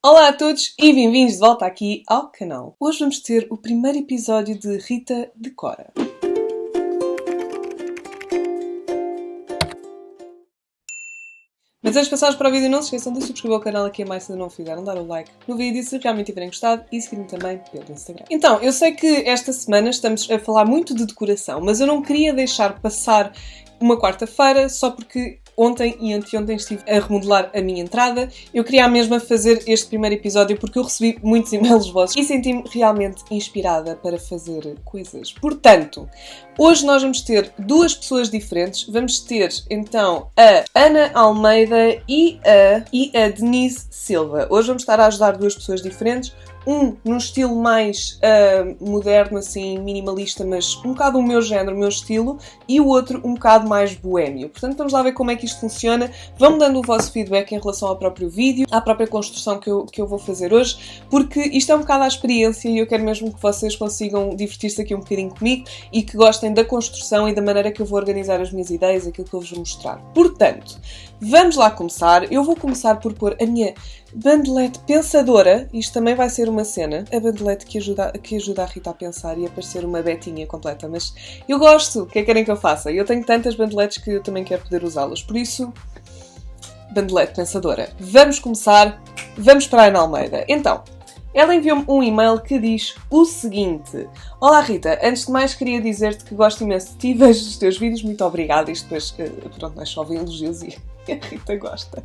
Olá a todos e bem-vindos de volta aqui ao canal. Hoje vamos ter o primeiro episódio de Rita Decora. Mas antes de passarmos para o vídeo, não se esqueçam de subscrever o canal aqui abaixo se ainda não o fizeram, dar o like no vídeo se realmente tiverem gostado e seguir-me também pelo Instagram. Então, eu sei que esta semana estamos a falar muito de decoração, mas eu não queria deixar passar uma quarta-feira só porque ontem e anteontem estive a remodelar a minha entrada. Eu queria mesmo fazer este primeiro episódio porque eu recebi muitos e-mails vossos e senti-me realmente inspirada para fazer coisas. Portanto, hoje nós vamos ter duas pessoas diferentes. Vamos ter então a Ana Almeida e a Denise Silva. Hoje vamos estar a ajudar duas pessoas diferentes. Um num estilo mais moderno, assim, minimalista, mas um bocado o meu género, o meu estilo, e o outro um bocado mais boémio. Portanto, vamos lá ver como é que isto funciona. Vão-me dando o vosso feedback em relação ao próprio vídeo, à própria construção que eu vou fazer hoje, porque isto é um bocado a experiência e eu quero mesmo que vocês consigam divertir-se aqui um bocadinho comigo e que gostem da construção e da maneira que eu vou organizar as minhas ideias, aquilo que eu vos vou mostrar. Portanto, vamos lá começar. Eu vou começar por pôr a minha bandelete pensadora. Isto também vai ser uma cena. A bandelete que ajuda a Rita a pensar e a parecer uma betinha completa. Mas eu gosto. O que é que querem que eu faça? Eu tenho tantas bandeletes que eu também quero poder usá-las. Por isso, bandelete pensadora. Vamos começar. Vamos para a Ana Almeida. Então, ela enviou-me um e-mail que diz o seguinte: Olá Rita, antes de mais queria dizer-te que gosto imenso de ti, vejo os teus vídeos, muito obrigada. Isto depois, pronto, nós só vem elogios e a Rita gosta.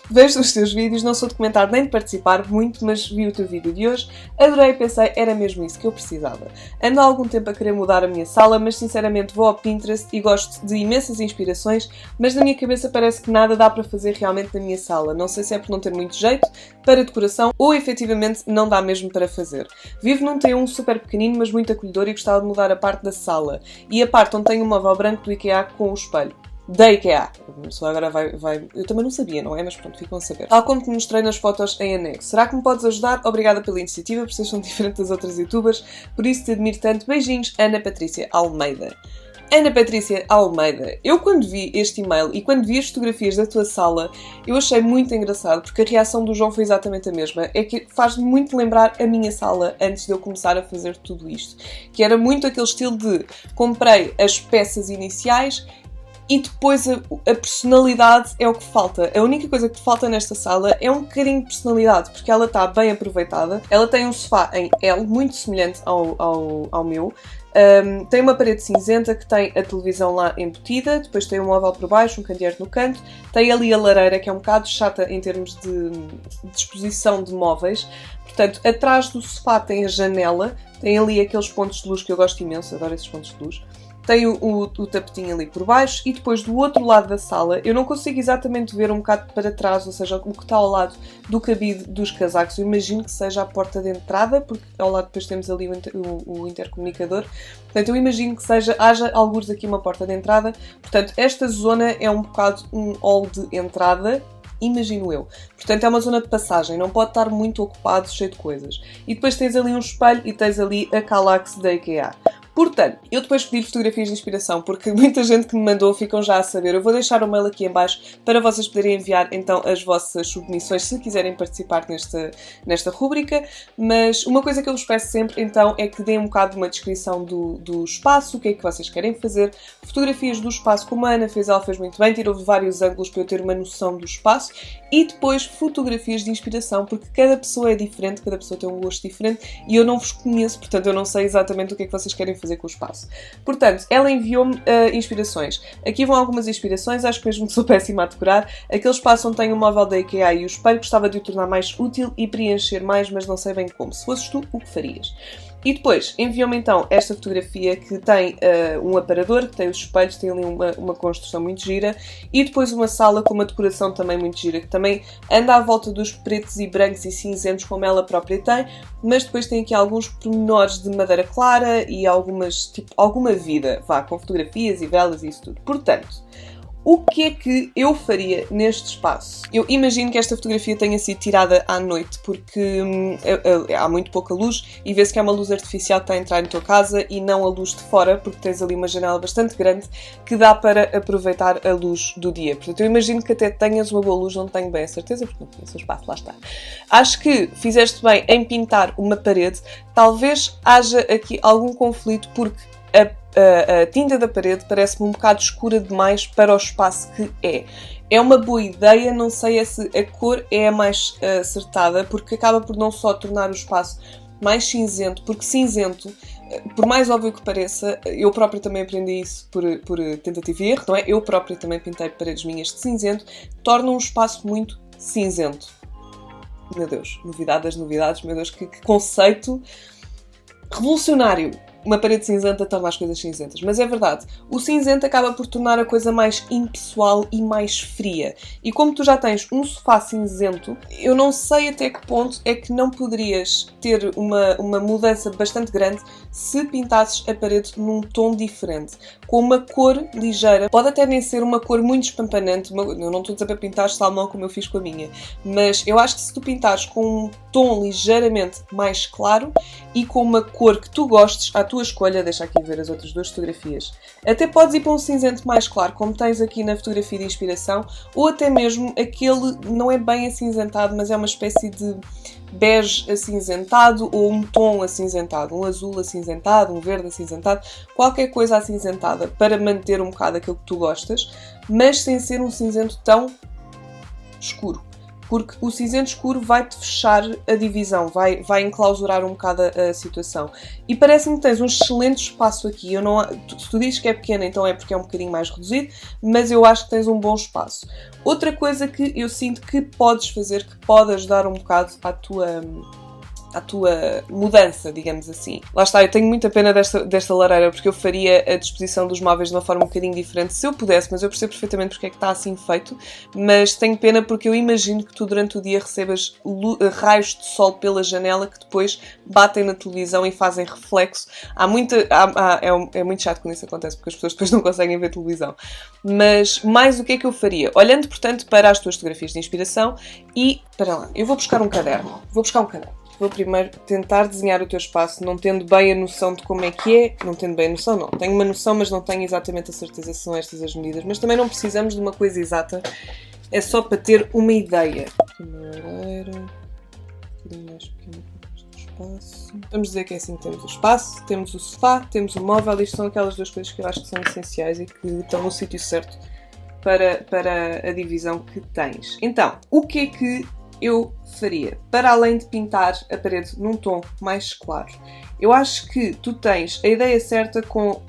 Vejo os teus vídeos, não sou de comentar nem de participar muito, mas vi o teu vídeo de hoje, adorei e pensei, era mesmo isso que eu precisava. Ando há algum tempo a querer mudar a minha sala, mas sinceramente vou ao Pinterest e gosto de imensas inspirações, mas na minha cabeça parece que nada dá para fazer realmente na minha sala. Não sei se é por não ter muito jeito para decoração ou efetivamente não dá mesmo para fazer. Vivo num T1 super pequenino, mas muito acolhedor e gostava de mudar a parte da sala e a parte onde tenho um móvel branco do IKEA com o espelho. Da IKEA. A pessoa agora vai... Eu também não sabia, não é? Mas pronto, ficam a saber. Tal como te mostrei nas fotos em anexo. Será que me podes ajudar? Obrigada pela iniciativa, vocês são diferentes das outras youtubers, por isso te admiro tanto. Beijinhos, Ana Patrícia Almeida. Ana Patrícia Almeida, eu quando vi este e-mail e quando vi as fotografias da tua sala, eu achei muito engraçado, porque a reação do João foi exatamente a mesma. É que faz-me muito lembrar a minha sala antes de eu começar a fazer tudo isto. Que era muito aquele estilo de comprei as peças iniciais e depois a personalidade é o que falta. A única coisa que te falta nesta sala é um bocadinho de personalidade, porque ela está bem aproveitada. Ela tem um sofá em L, muito semelhante ao meu. Tem uma parede cinzenta que tem a televisão lá embutida, depois tem um móvel por baixo, um candeeiro no canto, tem ali a lareira que é um bocado chata em termos de disposição de móveis. Portanto, atrás do sofá tem a janela, tem ali aqueles pontos de luz que eu gosto imenso, adoro esses pontos de luz. Tem o tapetinho ali por baixo e depois do outro lado da sala, eu não consigo exatamente ver um bocado para trás, ou seja, o que está ao lado do cabide dos casacos. Eu imagino que seja a porta de entrada, porque ao lado depois temos ali o intercomunicador. Portanto, eu imagino que haja algures aqui uma porta de entrada. Portanto, esta zona é um bocado um hall de entrada, imagino eu. Portanto, é uma zona de passagem, não pode estar muito ocupado, cheio de coisas. E depois tens ali um espelho e tens ali a Kallax da IKEA. Portanto, eu depois pedi fotografias de inspiração, porque muita gente que me mandou ficam já a saber. Eu vou deixar o mail aqui em baixo para vocês poderem enviar então as vossas submissões se quiserem participar nesta rúbrica. Mas uma coisa que eu vos peço sempre então é que deem um bocado de uma descrição do espaço, o que é que vocês querem fazer, fotografias do espaço, como a Ana fez, ela fez muito bem, tirou vários ângulos para eu ter uma noção do espaço, e depois fotografias de inspiração, porque cada pessoa é diferente, cada pessoa tem um gosto diferente e eu não vos conheço, portanto eu não sei exatamente o que é que vocês querem fazer com o espaço. Portanto, ela enviou-me inspirações. Aqui vão algumas inspirações, acho que mesmo que sou péssima a decorar. Aquele espaço onde tem o móvel da IKEA e o espelho, gostava de o tornar mais útil e preencher mais, mas não sei bem como. Se fosses tu, o que farias? E depois enviou-me então esta fotografia que tem um aparador, que tem os espelhos, tem ali uma construção muito gira, e depois uma sala com uma decoração também muito gira, que também anda à volta dos pretos e brancos e cinzentos como ela própria tem, mas depois tem aqui alguns pormenores de madeira clara e alguma vida, com fotografias e velas e isso tudo. Portanto, O que é que eu faria neste espaço? Eu imagino que esta fotografia tenha sido tirada à noite, porque há muito pouca luz e vê-se que é uma luz artificial que está a entrar na tua casa e não a luz de fora, porque tens ali uma janela bastante grande que dá para aproveitar a luz do dia. Portanto, eu imagino que até tenhas uma boa luz, não tenho bem a certeza, porque não conheço o espaço, lá está. Acho que fizeste bem em pintar uma parede. Talvez haja aqui algum conflito, porque a tinta da parede parece-me um bocado escura demais para o espaço que é. É uma boa ideia, não sei se a cor é a mais acertada, porque acaba por não só tornar o espaço mais cinzento, porque cinzento, por mais óbvio que pareça, eu própria também aprendi isso por tentativa e erro, não é? Eu própria também pintei paredes minhas de cinzento, torna um espaço muito cinzento. Meu Deus, novidade das novidades, meu Deus, que conceito revolucionário. Uma parede cinzenta torna as coisas cinzentas. Mas é verdade, o cinzento acaba por tornar a coisa mais impessoal e mais fria. E como tu já tens um sofá cinzento, eu não sei até que ponto é que não poderias ter uma mudança bastante grande se pintasses a parede num tom diferente, com uma cor ligeira. Pode até nem ser uma cor muito espampanante, eu não estou a dizer para pintar salmão como eu fiz com a minha, mas eu acho que se tu pintares com um tom ligeiramente mais claro e com uma cor que tu gostes, à tua escolha, deixa aqui ver as outras duas fotografias, até podes ir para um cinzento mais claro, como tens aqui na fotografia de inspiração, ou até mesmo aquele, não é bem acinzentado, mas é uma espécie de bege acinzentado ou um tom acinzentado, um azul acinzentado, um verde acinzentado, qualquer coisa acinzentada para manter um bocado aquilo que tu gostas, mas sem ser um cinzento tão escuro. Porque o cinzento escuro vai-te fechar a divisão, vai enclausurar um bocado a situação. E parece-me que tens um excelente espaço aqui. Se tu dizes que é pequeno, então é porque é um bocadinho mais reduzido, mas eu acho que tens um bom espaço. Outra coisa que eu sinto que podes fazer, que pode ajudar um bocado à tua mudança, digamos assim. Lá está, eu tenho muita pena desta lareira, porque eu faria a disposição dos móveis de uma forma um bocadinho diferente se eu pudesse, mas eu percebo perfeitamente porque é que está assim feito, mas tenho pena porque eu imagino que tu durante o dia recebas raios de sol pela janela que depois batem na televisão e fazem reflexo. É muito chato quando isso acontece, porque as pessoas depois não conseguem ver televisão. Mas mais o que é que eu faria? Olhando, portanto, para as tuas fotografias de inspiração e, para lá, eu vou buscar um caderno. Vou primeiro tentar desenhar o teu espaço, não tendo bem a noção de como é que é. Não tendo bem a noção, não. Tenho uma noção, mas não tenho exatamente a certeza se são estas as medidas. Mas também não precisamos de uma coisa exata. É só para ter uma ideia. Primeiro, um bocadinho mais pequeno para este espaço. Vamos dizer que é assim que temos o espaço, temos o sofá, temos o móvel. Isto são aquelas duas coisas que eu acho que são essenciais e que estão no sítio certo para a divisão que tens. Então, o que é que eu faria? Para além de pintar a parede num tom mais claro, eu acho que tu tens a ideia certa com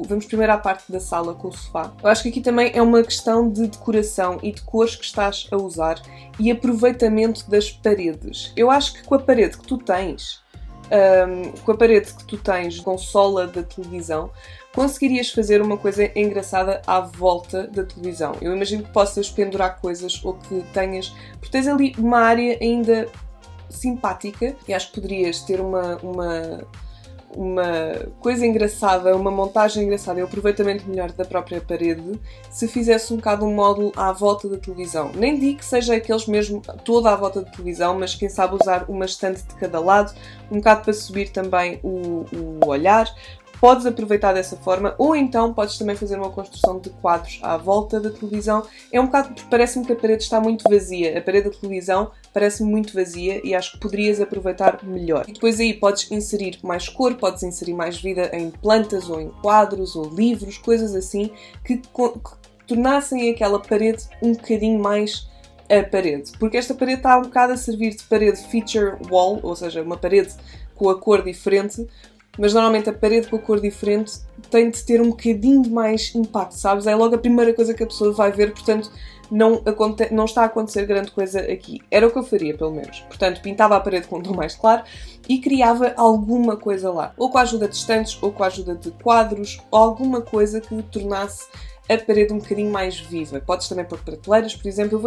Vamos primeiro à parte da sala com o sofá. Eu acho que aqui também é uma questão de decoração e de cores que estás a usar e aproveitamento das paredes. Eu acho que com a parede que tu tens, consola da televisão, conseguirias fazer uma coisa engraçada à volta da televisão. Eu imagino que possas pendurar coisas ou que tenhas... Porque tens ali uma área ainda simpática e acho que poderias ter uma coisa engraçada, uma montagem engraçada e um aproveitamento melhor da própria parede se fizesse um bocado um módulo à volta da televisão. Nem digo que seja aqueles mesmo toda à volta da televisão, mas quem sabe usar uma estante de cada lado, um bocado para subir também o olhar. Podes aproveitar dessa forma, ou então podes também fazer uma construção de quadros à volta da televisão. É um bocado, parece-me que a parede está muito vazia. A parede da televisão parece-me muito vazia e acho que poderias aproveitar melhor. E depois aí podes inserir mais cor, podes inserir mais vida em plantas ou em quadros ou livros, coisas assim que tornassem aquela parede um bocadinho mais a parede. Porque esta parede está um bocado a servir de parede feature wall, ou seja, uma parede com a cor diferente, mas normalmente a parede com a cor diferente tem de ter um bocadinho de mais impacto, sabes? É logo a primeira coisa que a pessoa vai ver, portanto não está a acontecer grande coisa aqui. Era o que eu faria, pelo menos. Portanto, pintava a parede com um tom mais claro e criava alguma coisa lá. Ou com a ajuda de estantes, ou com a ajuda de quadros, ou alguma coisa que tornasse a parede um bocadinho mais viva. Podes também pôr prateleiras, por exemplo. Eu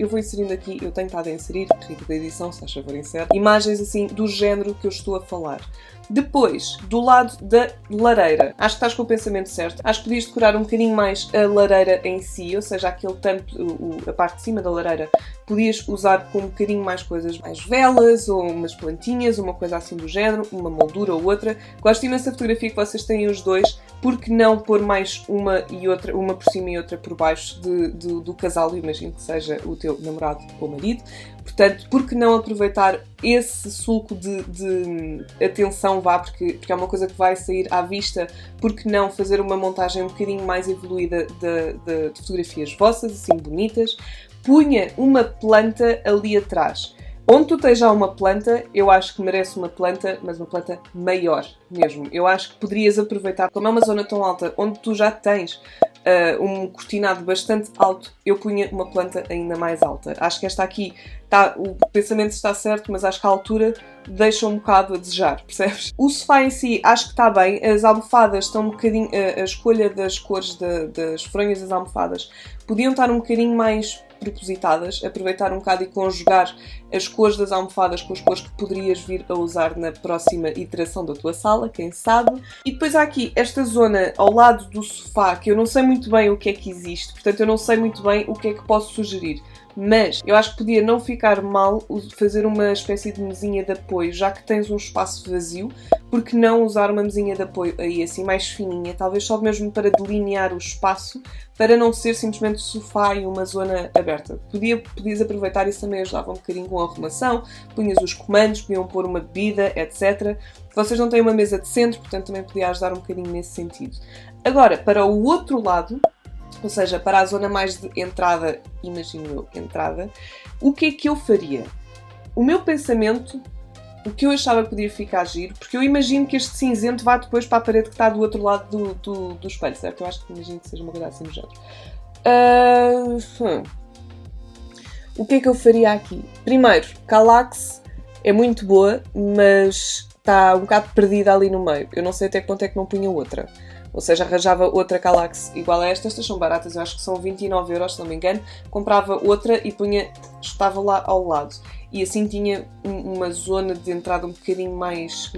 vou inserindo aqui, eu tenho estado a inserir, Rita da edição, se faz favor, insere, imagens assim do género que eu estou a falar. Depois, do lado da lareira, acho que estás com o pensamento certo. Acho que podias decorar um bocadinho mais a lareira em si, ou seja, aquele tampo, a parte de cima da lareira, podias usar com um bocadinho mais coisas, mais velas, ou umas plantinhas, uma coisa assim do género, uma moldura ou outra. Gosto imenso da fotografia que vocês têm os dois, porque não pôr mais uma e outra, uma por cima e outra por baixo do casal, eu imagino que seja o teu namorado ou marido. Portanto, por que não aproveitar esse sulco de atenção, porque é uma coisa que vai sair à vista, por que não fazer uma montagem um bocadinho mais evoluída de fotografias vossas, assim bonitas. Punha uma planta ali atrás. Onde tu tens já uma planta, eu acho que merece uma planta, mas uma planta maior mesmo. Eu acho que poderias aproveitar, como é uma zona tão alta, onde tu já tens um cortinado bastante alto, eu punha uma planta ainda mais alta. Acho que esta aqui, o pensamento está certo, mas acho que a altura deixa um bocado a desejar, percebes? O sofá em si, acho que está bem. As almofadas estão um bocadinho... A escolha das cores das fronhas das almofadas podiam estar um bocadinho mais propositadas, aproveitar um bocado e conjugar as cores das almofadas com as cores que poderias vir a usar na próxima iteração da tua sala, quem sabe. E depois há aqui esta zona ao lado do sofá, que eu não sei muito bem o que é que existe, portanto eu não sei muito bem o que é que posso sugerir. Mas eu acho que podia não ficar mal fazer uma espécie de mesinha de apoio, já que tens um espaço vazio, porque não usar uma mesinha de apoio aí assim mais fininha, talvez só mesmo para delinear o espaço, para não ser simplesmente sofá e uma zona aberta. Podias aproveitar isso, também ajudava um bocadinho com a arrumação, punhas os comandos, podiam pôr uma bebida, etc. Vocês não têm uma mesa de centro, portanto também podia ajudar um bocadinho nesse sentido. Agora, para o outro lado, ou seja, para a zona mais de entrada, imagino eu, entrada, o que é que eu faria? O meu pensamento, o que eu achava que podia ficar giro, porque eu imagino que este cinzento vá depois para a parede que está do outro lado do espelho, certo? Eu acho que imagino que seja uma coisa assim do género. O que é que eu faria aqui? Primeiro, Kallax é muito boa, mas está um bocado perdida ali no meio. Eu não sei até quanto é que não punha outra. Ou seja, arranjava outra Kallax igual a esta. Estas são baratas, eu acho que são 29€, se não me engano. Comprava outra e estava lá ao lado. E assim tinha uma zona de entrada um bocadinho mais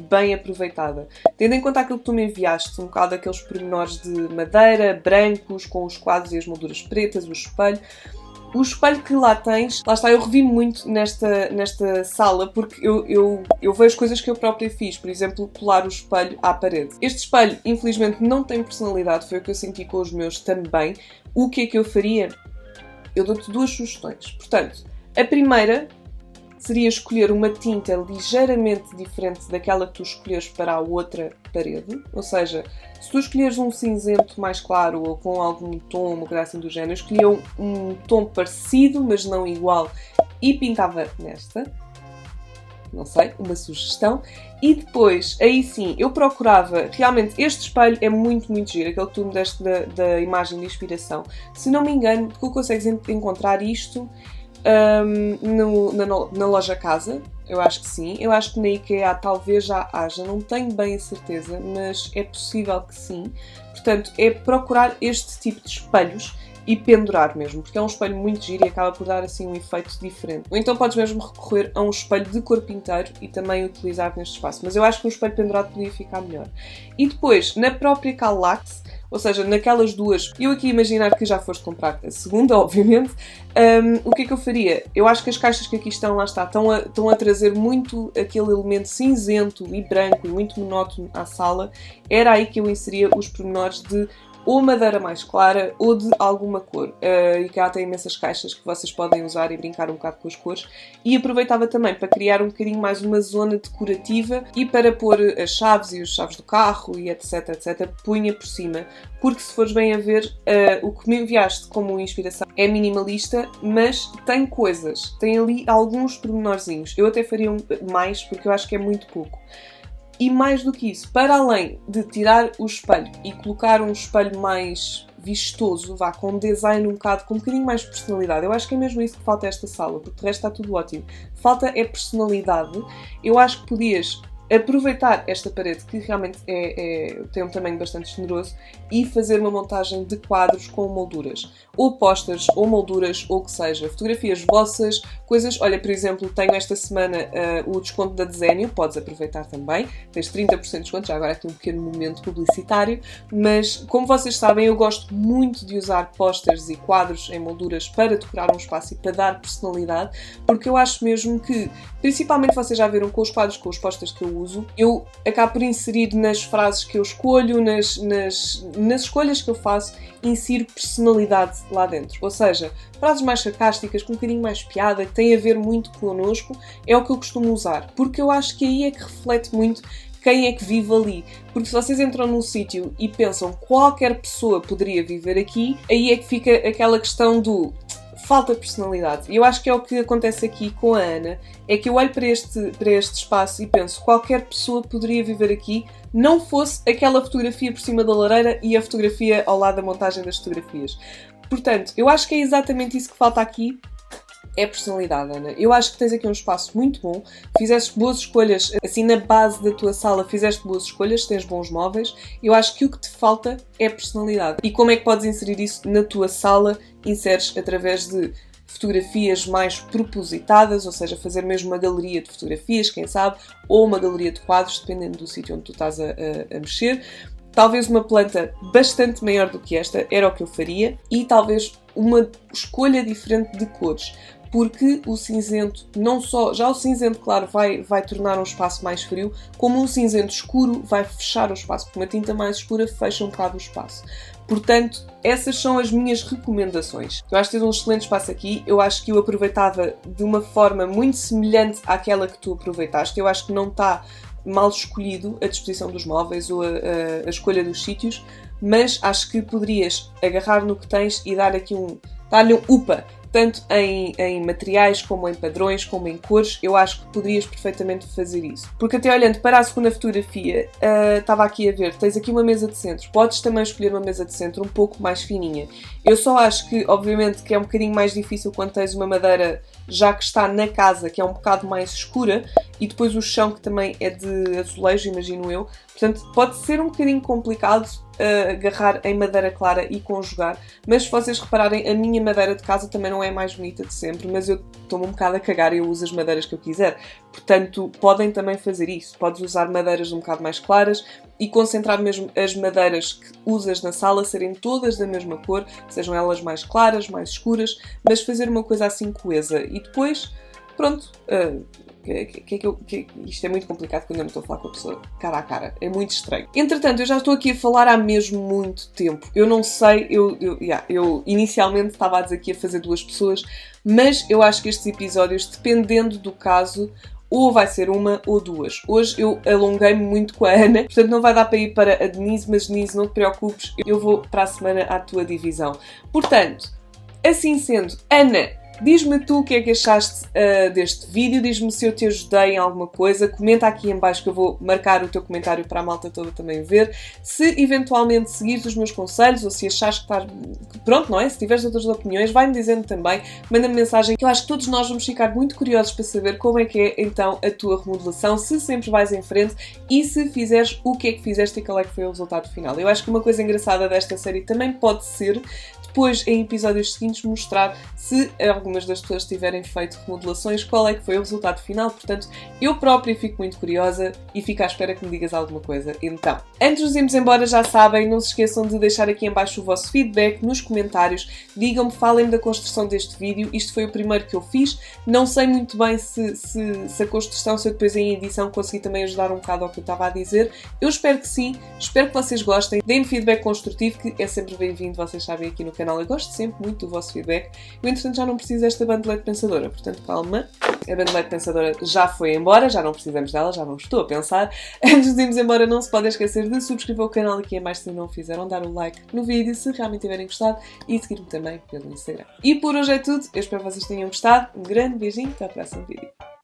bem aproveitada. Tendo em conta aquilo que tu me enviaste, um bocado aqueles pormenores de madeira, brancos, com os quadros e as molduras pretas, o espelho. O espelho que lá tens, lá está, eu revi muito nesta sala, porque eu vejo coisas que eu própria fiz, por exemplo, colar o espelho à parede. Este espelho, infelizmente, não tem personalidade, foi o que eu senti com os meus também. O que é que eu faria? Eu dou-te duas sugestões. Portanto, a primeira seria escolher uma tinta ligeiramente diferente daquela que tu escolheres para a outra parede. Ou seja, se tu escolheres um cinzento mais claro ou com algum tom, uma coisa assim do género, eu escolhia um tom parecido, mas não igual, e pintava nesta. Não sei, uma sugestão. E depois, aí sim, eu procurava... Realmente, este espelho é muito, muito giro. Aquele que tu me deste da imagem de inspiração. Se não me engano, tu consegues encontrar isto na loja Casa. Eu acho que sim. Eu acho que na IKEA talvez já haja. Não tenho bem a certeza, mas é possível que sim. Portanto, é procurar este tipo de espelhos e pendurar mesmo, porque é um espelho muito giro e acaba por dar assim um efeito diferente. Ou então podes mesmo recorrer a um espelho de corpo inteiro e também utilizar neste espaço. Mas eu acho que um espelho pendurado podia ficar melhor. E depois, na própria Kallax, ou seja, naquelas duas, eu aqui imaginar que já foste comprar a segunda, obviamente, o que é que eu faria? Eu acho que as caixas que aqui estão, lá está, estão a trazer muito aquele elemento cinzento e branco e muito monótono à sala. Era aí que eu inseria os pormenores de ou madeira mais clara ou de alguma cor. E cá tem imensas caixas que vocês podem usar e brincar um bocado com as cores. E aproveitava também para criar um bocadinho mais uma zona decorativa e para pôr as chaves e os chaves do carro e etc, etc, punha por cima. Porque se fores bem a ver, o que me enviaste como inspiração é minimalista, mas tem coisas. Tem ali alguns pormenorzinhos. Eu até faria mais porque eu acho que é muito pouco. E mais do que isso, para além de tirar o espelho e colocar um espelho mais vistoso, vá, com um design com um bocadinho mais de personalidade, eu acho que é mesmo isso que falta a esta sala, porque de resto está tudo ótimo. Falta é personalidade. Eu acho que podias aproveitar esta parede, que realmente tem um tamanho bastante generoso, e fazer uma montagem de quadros com molduras. Ou posters, ou molduras, ou o que seja. Fotografias vossas, coisas... Olha, por exemplo, tenho esta semana o desconto da Desenio, podes aproveitar também. Tens 30% de desconto, já agora aqui um pequeno momento publicitário. Mas, como vocês sabem, eu gosto muito de usar posters e quadros em molduras para decorar um espaço e para dar personalidade, porque eu acho mesmo que, principalmente vocês já viram com os quadros, com os posters que eu uso, eu acabo por inserir nas frases que eu escolho, nas escolhas que eu faço, insiro personalidade lá dentro. Ou seja, frases mais sarcásticas, com um bocadinho mais piada, que têm a ver muito connosco, é o que eu costumo usar. Porque eu acho que aí é que reflete muito quem é que vive ali. Porque se vocês entram num sítio e pensam qualquer pessoa poderia viver aqui, aí é que fica aquela questão do... falta personalidade. E eu acho que é o que acontece aqui com a Ana, é que eu olho para este espaço e penso, qualquer pessoa poderia viver aqui, não fosse aquela fotografia por cima da lareira e a fotografia ao lado da montagem das fotografias. Portanto, eu acho que é exatamente isso que falta aqui, é personalidade, Ana. Eu acho que tens aqui um espaço muito bom, fizeste boas escolhas, assim na base da tua sala fizeste boas escolhas, tens bons móveis. Eu acho que o que te falta é personalidade. E como é que podes inserir isso na tua sala? Inseres através de fotografias mais propositadas, ou seja, fazer mesmo uma galeria de fotografias, quem sabe, ou uma galeria de quadros, dependendo do sítio onde tu estás a mexer. Talvez uma planta bastante maior do que esta era o que eu faria, e talvez uma escolha diferente de cores, porque o cinzento, não só, já o cinzento claro vai tornar um espaço mais frio, como um cinzento escuro vai fechar o espaço, porque uma tinta mais escura fecha um bocado o espaço. Portanto, essas são as minhas recomendações. Eu acho que tens um excelente espaço aqui, eu acho que o aproveitava de uma forma muito semelhante àquela que tu aproveitaste. Eu acho que não está mal escolhido a disposição dos móveis ou a escolha dos sítios, mas acho que poderias agarrar no que tens e dar-lhe um upa, tanto em materiais, como em padrões, como em cores. Eu acho que poderias perfeitamente fazer isso. Porque até olhando para a segunda fotografia, estava aqui a ver, tens aqui uma mesa de centro. Podes também escolher uma mesa de centro um pouco mais fininha. Eu só acho que, obviamente, que é um bocadinho mais difícil quando tens uma madeira já que está na casa, que é um bocado mais escura, e depois o chão que também é de azulejo, imagino eu. Portanto, pode ser um bocadinho complicado agarrar em madeira clara e conjugar, mas se vocês repararem, a minha madeira de casa também não é a mais bonita de sempre, mas eu estou-me um bocado a cagar e eu uso as madeiras que eu quiser. Portanto, podem também fazer isso. Podes usar madeiras um bocado mais claras e concentrar mesmo as madeiras que usas na sala serem todas da mesma cor, sejam elas mais claras, mais escuras, mas fazer uma coisa assim coesa. E depois, pronto, isto é muito complicado quando eu não estou a falar com a pessoa cara a cara. É muito estranho. Entretanto, eu já estou aqui a falar há mesmo muito tempo. Eu não sei, eu inicialmente estava a dizer que ia fazer 2 pessoas, mas eu acho que estes episódios, dependendo do caso, ou vai ser 1 ou 2. Hoje eu alonguei-me muito com a Ana, portanto não vai dar para ir para a Denise, mas Denise, não te preocupes, eu vou para a semana à tua divisão. Portanto, assim sendo, Ana, diz-me tu o que é que achaste deste vídeo, diz-me se eu te ajudei em alguma coisa, comenta aqui em baixo que eu vou marcar o teu comentário para a malta toda também ver. Se eventualmente seguires os meus conselhos ou se achares que estás... Pronto, não é? Se tiveres outras opiniões, vai-me dizendo também, manda-me mensagem, que eu acho que todos nós vamos ficar muito curiosos para saber como é que é então a tua remodelação, se sempre vais em frente e se fizeres o que é que fizeste e qual é que foi o resultado final. Eu acho que uma coisa engraçada desta série também pode ser depois, em episódios seguintes, mostrar se algumas das pessoas tiverem feito remodelações, qual é que foi o resultado final. Portanto, eu própria fico muito curiosa e fico à espera que me digas alguma coisa. Então, antes de nos irmos embora, já sabem, não se esqueçam de deixar aqui em baixo o vosso feedback nos comentários. Digam-me, falem da construção deste vídeo. Isto foi o primeiro que eu fiz. Não sei muito bem se a construção, se eu depois em edição consegui também ajudar um bocado ao que eu estava a dizer. Eu espero que sim. Espero que vocês gostem. Deem-me feedback construtivo, que é sempre bem-vindo, vocês sabem, aqui no canal. Eu gosto sempre muito do vosso feedback. Eu, entretanto, já não preciso desta bandelete pensadora, portanto, calma. A bandelete pensadora já foi embora, já não precisamos dela, já não estou a pensar. Antes de irmos embora, não se podem esquecer de subscrever o canal aqui em baixo se não o fizeram, dar um like no vídeo se realmente tiverem gostado e seguir-me também pelo Instagram. E por hoje é tudo, eu espero que vocês tenham gostado. Um grande beijinho, até ao próximo vídeo.